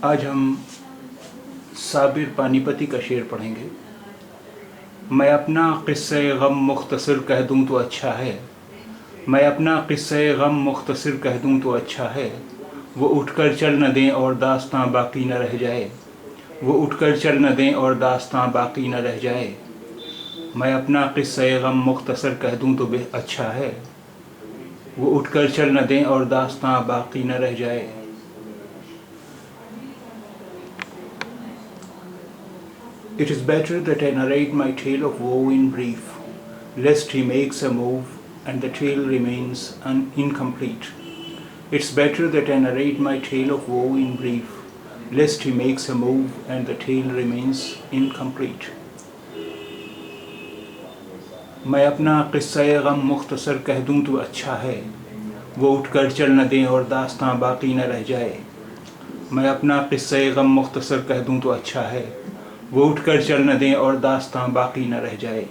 आज हम साबिर पानीपती का शेर पढ़ेंगे। मैं अपना क़िस्से ग़म मुख्तसर कह दूँ तो अच्छा है, मैं अपना क़िस्से ग़म मुख्तसर कह दूँ तो अच्छा है। वो उठकर चल न दें और दास्तां बाकी न रह जाए, वो उठकर चल न दें और दास्तां बाकी न रह जाए। मैं अपना क़िस्से ग़म मुख्तसर कह दूँ तो अच्छा है, वो उठकर चल न दें और दास्तां बाकी न रह जाए। It is better that I narrate my tale of woe in brief, lest he makes a move and the tale remains incomplete. It's better that I narrate my tale of woe in brief, lest he makes a move and the tale remains incomplete. मैं अपना क़िस्सा ग़म मुख्तसर कह दूँ तो अच्छा है, वो उठकर चल न दें और दास्तां बाकी न रह जाए। मैं अपना क़िस्सा ग़म मुख्तसर कह दूँ तो अच्छा है, वो उठकर चल न दें और दास्तां बाकी न रह जाए।